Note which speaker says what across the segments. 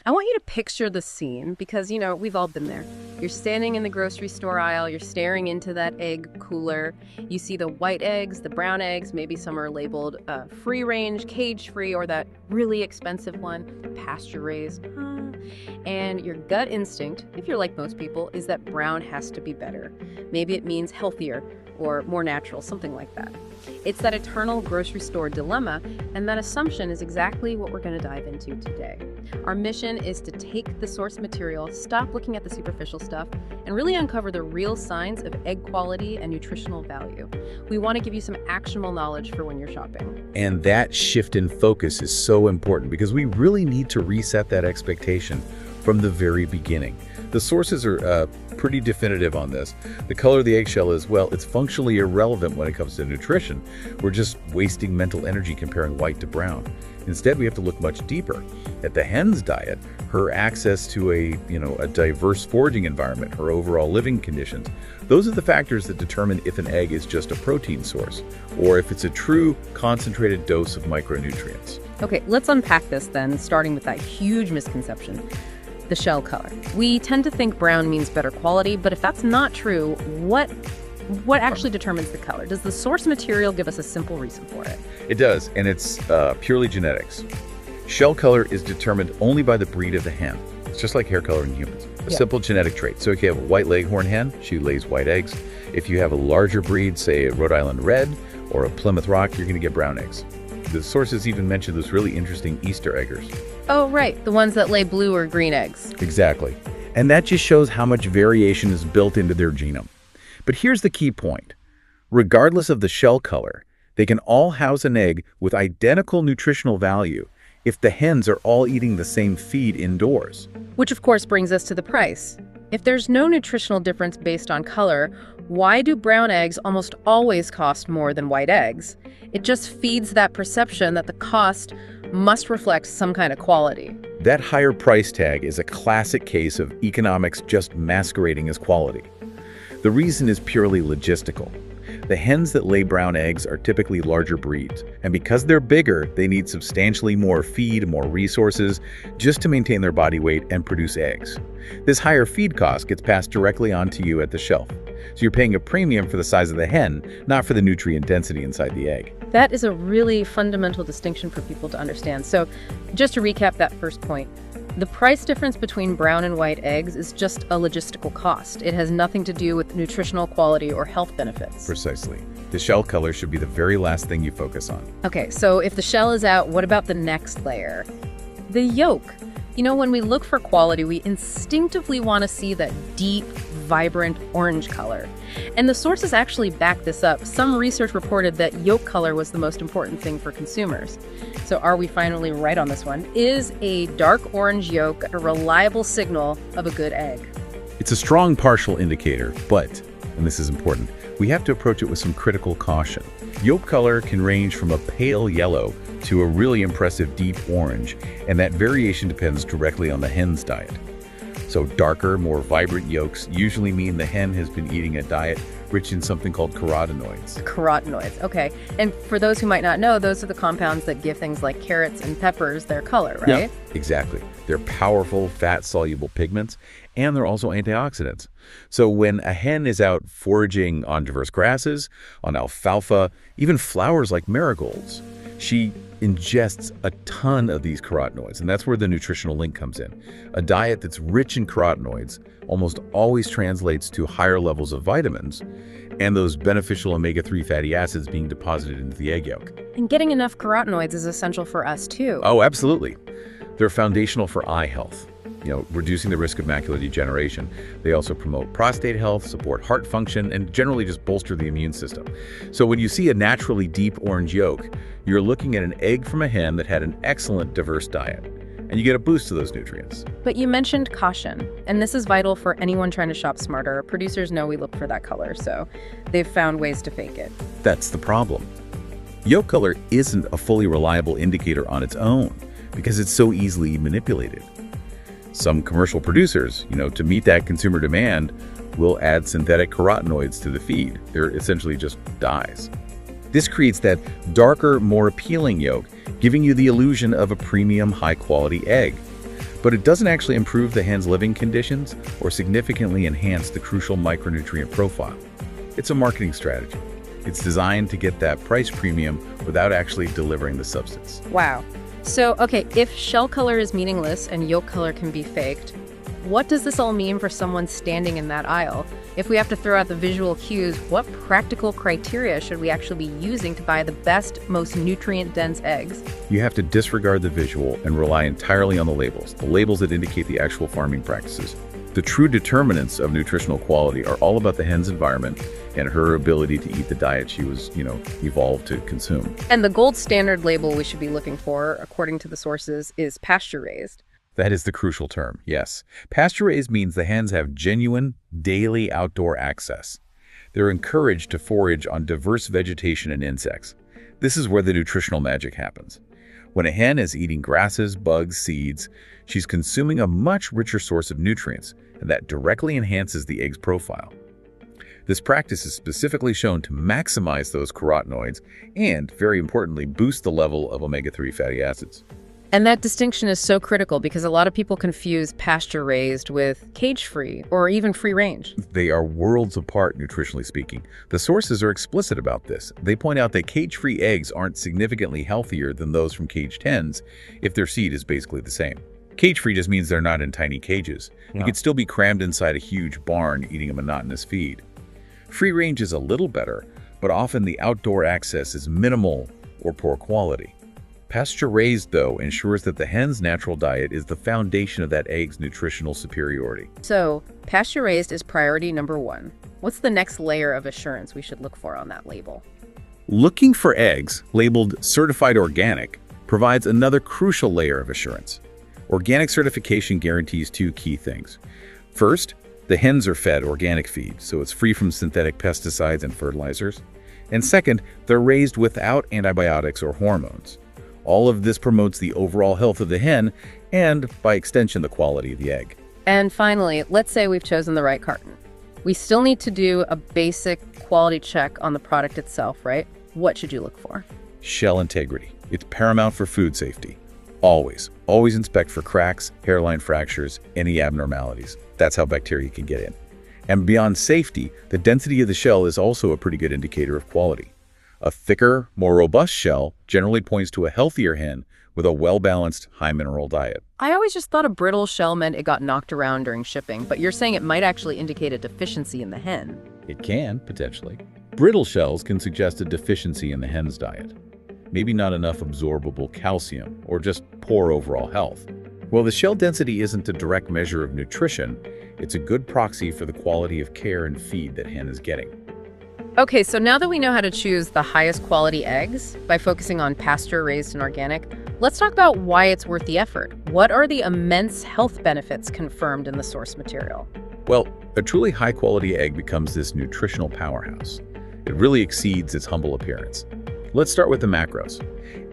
Speaker 1: I want you to picture the scene because, we've all been there. You're standing in the grocery store aisle, you're staring into that egg cooler. You see the white eggs, the brown eggs, maybe some are labeled free range, cage free, or that really expensive one, pasture-raised. And your gut instinct, if you're like most people, is that brown has to be better. Maybe it means healthier or more natural, something like that. It's that eternal grocery store dilemma, and that assumption is exactly what we're going to dive into today. Our mission is to take the source material, stop looking at the superficial stuff, and really uncover the real signs of egg quality and nutritional value. We want to give you some actionable knowledge for when you're shopping.
Speaker 2: And that shift in focus is so important because we really need to reset that expectation from the very beginning. The sources are pretty definitive on this. The color of the eggshell is, well, it's functionally irrelevant when it comes to nutrition. We're just wasting mental energy comparing white to brown. Instead, we have to look much deeper at the hen's diet, her access to a diverse foraging environment, her overall living conditions. Those are the factors that determine if an egg is just a protein source or if it's a true concentrated dose of micronutrients.
Speaker 1: Okay, let's unpack this then, starting with that huge misconception. The shell color. We tend to think brown means better quality, but if that's not true, what actually determines the color? Does the source material give us a simple reason for it?
Speaker 2: It does, and it's purely genetics. Shell color is determined only by the breed of the hen. It's just like hair color in humans. A simple genetic trait. So if you have a white leghorn hen, she lays white eggs. If you have a larger breed, say a Rhode Island Red or a Plymouth Rock, you're going to get brown eggs. The sources even mention those really interesting Easter eggers.
Speaker 1: Oh, right. The ones that lay blue or green eggs.
Speaker 2: Exactly. And that just shows how much variation is built into their genome. But here's the key point. Regardless of the shell color, they can all house an egg with identical nutritional value if the hens are all eating the same feed indoors.
Speaker 1: Which, of course, brings us to the price. If there's no nutritional difference based on color, why do brown eggs almost always cost more than white eggs? It just feeds that perception that the cost must reflect some kind of quality.
Speaker 2: That higher price tag is a classic case of economics just masquerading as quality. The reason is purely logistical. The hens that lay brown eggs are typically larger breeds, and because they're bigger, they need substantially more feed, more resources, just to maintain their body weight and produce eggs. This higher feed cost gets passed directly onto you at the shelf. So you're paying a premium for the size of the hen, not for the nutrient density inside the egg.
Speaker 1: That is a really fundamental distinction for people to understand. So just to recap that first point, the price difference between brown and white eggs is just a logistical cost. It has nothing to do with nutritional quality or health benefits.
Speaker 2: Precisely. The shell color should be the very last thing you focus on.
Speaker 1: Okay, so if the shell is out, what about the next layer? The yolk. When we look for quality, we instinctively want to see that deep, vibrant orange color. And the sources actually back this up. Some research reported that yolk color was the most important thing for consumers. So are we finally right on this one? Is a dark orange yolk a reliable signal of a good egg?
Speaker 2: It's a strong partial indicator, but, and this is important, we have to approach it with some critical caution. Yolk color can range from a pale yellow to a really impressive deep orange, and that variation depends directly on the hen's diet. So darker, more vibrant yolks usually mean the hen has been eating a diet rich in something called carotenoids.
Speaker 1: Carotenoids, okay. And for those who might not know, those are the compounds that give things like carrots and peppers their color, right?
Speaker 2: Yeah, exactly. They're powerful, fat-soluble pigments, and they're also antioxidants. So when a hen is out foraging on diverse grasses, on alfalfa, even flowers like marigolds, she ingests a ton of these carotenoids, and that's where the nutritional link comes in. A diet that's rich in carotenoids almost always translates to higher levels of vitamins and those beneficial omega-3 fatty acids being deposited into the egg yolk.
Speaker 1: And getting enough carotenoids is essential for us too.
Speaker 2: Oh, absolutely. They're foundational for eye health, reducing the risk of macular degeneration. They also promote prostate health, support heart function, and generally just bolster the immune system. So when you see a naturally deep orange yolk, you're looking at an egg from a hen that had an excellent diverse diet, and you get a boost to those nutrients.
Speaker 1: But you mentioned caution, and this is vital for anyone trying to shop smarter. Producers know we look for that color, so they've found ways to fake it.
Speaker 2: That's the problem. Yolk color isn't a fully reliable indicator on its own because it's so easily manipulated. Some commercial producers, to meet that consumer demand, will add synthetic carotenoids to the feed. They're essentially just dyes. This creates that darker, more appealing yolk, giving you the illusion of a premium, high-quality egg. but it doesn't actually improve the hen's living conditions or significantly enhance the crucial micronutrient profile. It's a marketing strategy. It's designed to get that price premium without actually delivering the substance.
Speaker 1: Wow. So, okay, if shell color is meaningless and yolk color can be faked, what does this all mean for someone standing in that aisle? If we have to throw out the visual cues, what practical criteria should we actually be using to buy the best, most nutrient-dense eggs?
Speaker 2: You have to disregard the visual and rely entirely on the labels that indicate the actual farming practices. The true determinants of nutritional quality are all about the hen's environment and her ability to eat the diet she was, evolved to consume.
Speaker 1: And the gold standard label we should be looking for, according to the sources, is pasture-raised.
Speaker 2: That is the crucial term, yes. Pasture-raised means the hens have genuine, daily outdoor access. They're encouraged to forage on diverse vegetation and insects. This is where the nutritional magic happens. When a hen is eating grasses, bugs, seeds, she's consuming a much richer source of nutrients, and that directly enhances the egg's profile. This practice is specifically shown to maximize those carotenoids and, very importantly, boost the level of omega-3 fatty acids.
Speaker 1: And that distinction is so critical because a lot of people confuse pasture-raised with cage-free or even free-range.
Speaker 2: They are worlds apart, nutritionally speaking. The sources are explicit about this. They point out that cage-free eggs aren't significantly healthier than those from caged hens if their seed is basically the same. Cage-free just means they're not in tiny cages. You could still be crammed inside a huge barn eating a monotonous feed. Free-range is a little better, but often the outdoor access is minimal or poor quality. Pasture-raised, though, ensures that the hen's natural diet is the foundation of that egg's nutritional superiority.
Speaker 1: So, pasture-raised is priority number one. What's the next layer of assurance we should look for on that label?
Speaker 2: Looking for eggs labeled certified organic provides another crucial layer of assurance. Organic certification guarantees two key things. First, the hens are fed organic feed, so it's free from synthetic pesticides and fertilizers. And second, they're raised without antibiotics or hormones. All of this promotes the overall health of the hen and, by extension, the quality of the egg.
Speaker 1: And finally, let's say we've chosen the right carton. We still need to do a basic quality check on the product itself, right? What should you look for?
Speaker 2: Shell integrity. It's paramount for food safety. Always inspect for cracks, hairline fractures, any abnormalities. That's how bacteria can get in. And beyond safety, the density of the shell is also a pretty good indicator of quality. A thicker, more robust shell generally points to a healthier hen with a well-balanced, high-mineral diet.
Speaker 1: I always just thought a brittle shell meant it got knocked around during shipping, but you're saying it might actually indicate a deficiency in the hen.
Speaker 2: It can, potentially. Brittle shells can suggest a deficiency in the hen's diet. Maybe not enough absorbable calcium, or just poor overall health. Well, the shell density isn't a direct measure of nutrition. It's a good proxy for the quality of care and feed that hen is getting.
Speaker 1: Okay, so now that we know how to choose the highest quality eggs by focusing on pasture-raised and organic, let's talk about why it's worth the effort. What are the immense health benefits confirmed in the source material?
Speaker 2: Well, a truly high-quality egg becomes this nutritional powerhouse. It really exceeds its humble appearance. Let's start with the macros.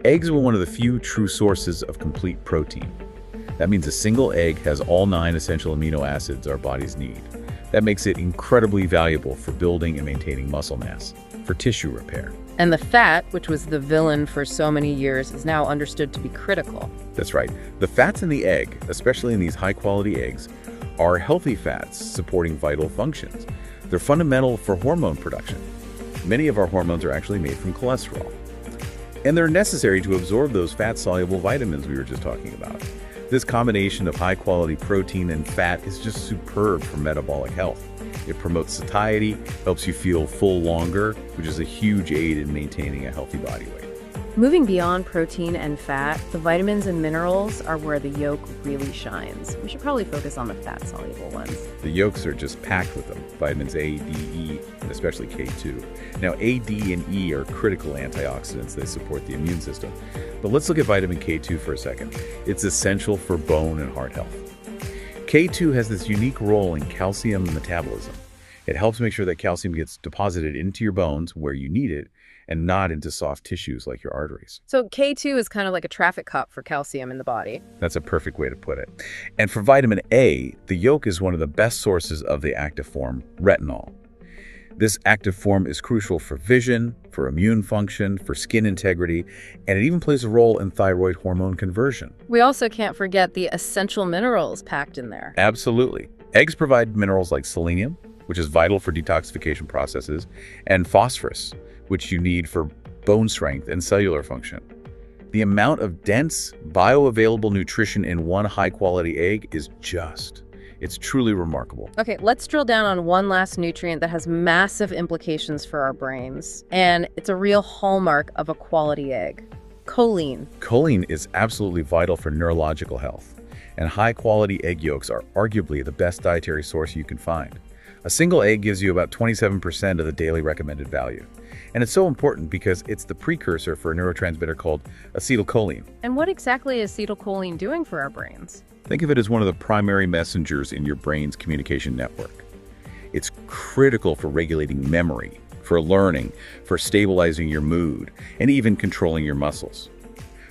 Speaker 2: Eggs are one of the few true sources of complete protein. That means a single egg has all 9 essential amino acids our bodies need. That makes it incredibly valuable for building and maintaining muscle mass, for tissue repair.
Speaker 1: And the fat, which was the villain for so many years, is now understood to be critical.
Speaker 2: That's right. The fats in the egg, especially in these high-quality eggs, are healthy fats supporting vital functions. They're fundamental for hormone production. Many of our hormones are actually made from cholesterol. And they're necessary to absorb those fat-soluble vitamins we were just talking about. This combination of high-quality protein and fat is just superb for metabolic health. It promotes satiety, helps you feel full longer, which is a huge aid in maintaining a healthy body weight.
Speaker 1: Moving beyond protein and fat, the vitamins and minerals are where the yolk really shines. We should probably focus on the fat-soluble ones.
Speaker 2: The yolks are just packed with them, vitamins A, D, E, and especially K2. Now, A, D, and E are critical antioxidants. They support the immune system. But let's look at vitamin K2 for a second. It's essential for bone and heart health. K2 has this unique role in calcium metabolism. It helps make sure that calcium gets deposited into your bones where you need it, and not into soft tissues like your arteries.
Speaker 1: So K2 is kind of like a traffic cop for calcium in the body.
Speaker 2: That's a perfect way to put it. And for vitamin A, the yolk is one of the best sources of the active form, retinol. This active form is crucial for vision, for immune function, for skin integrity, and it even plays a role in thyroid hormone conversion.
Speaker 1: We also can't forget the essential minerals packed in there.
Speaker 2: Absolutely. Eggs provide minerals like selenium, which is vital for detoxification processes, and phosphorus, which you need for bone strength and cellular function. The amount of dense, bioavailable nutrition in one high-quality egg is it's truly remarkable.
Speaker 1: Okay, let's drill down on one last nutrient that has massive implications for our brains, and it's a real hallmark of a quality egg: choline.
Speaker 2: Choline is absolutely vital for neurological health, and high-quality egg yolks are arguably the best dietary source you can find. A single egg gives you about 27% of the daily recommended value. And it's so important because it's the precursor for a neurotransmitter called acetylcholine.
Speaker 1: And what exactly is acetylcholine doing for our brains?
Speaker 2: Think of it as one of the primary messengers in your brain's communication network. It's critical for regulating memory, for learning, for stabilizing your mood, and even controlling your muscles.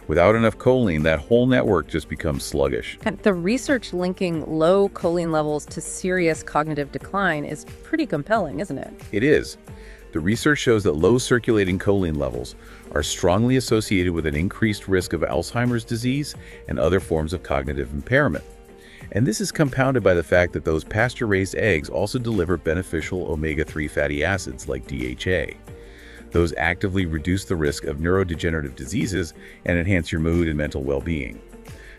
Speaker 2: Without enough choline, that whole network just becomes sluggish.
Speaker 1: And the research linking low choline levels to serious cognitive decline is pretty compelling, isn't it?
Speaker 2: It is. The research shows that low circulating choline levels are strongly associated with an increased risk of Alzheimer's disease and other forms of cognitive impairment. And this is compounded by the fact that those pasture-raised eggs also deliver beneficial omega-3 fatty acids like DHA. Those actively reduce the risk of neurodegenerative diseases and enhance your mood and mental well-being.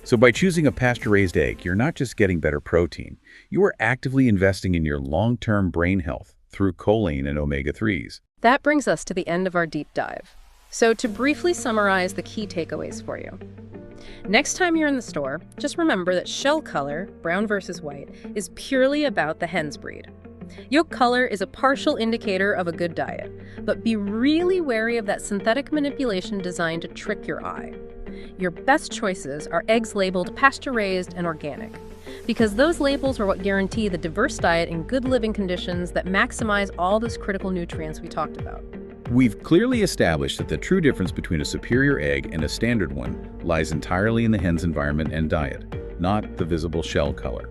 Speaker 2: So by choosing a pasture-raised egg, you're not just getting better protein, you are actively investing in your long-term brain health through choline and omega-3s.
Speaker 1: That brings us to the end of our deep dive. So to briefly summarize the key takeaways for you. Next time you're in the store, just remember that shell color, brown versus white, is purely about the hen's breed. Yolk color is a partial indicator of a good diet, but be really wary of that synthetic manipulation designed to trick your eye. Your best choices are eggs labeled pasture-raised and organic, because those labels are what guarantee the diverse diet in good living conditions that maximize all those critical nutrients we talked about.
Speaker 2: We've clearly established that the true difference between a superior egg and a standard one lies entirely in the hen's environment and diet, not the visible shell color.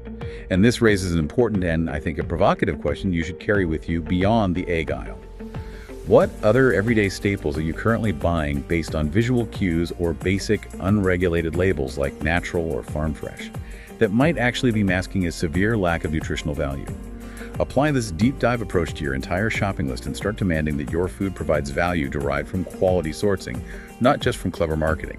Speaker 2: And this raises an important and, I think, a provocative question you should carry with you beyond the egg aisle. What other everyday staples are you currently buying based on visual cues or basic, unregulated labels like natural or farm fresh that might actually be masking a severe lack of nutritional value? Apply this deep dive approach to your entire shopping list and start demanding that your food provides value derived from quality sourcing, not just from clever marketing.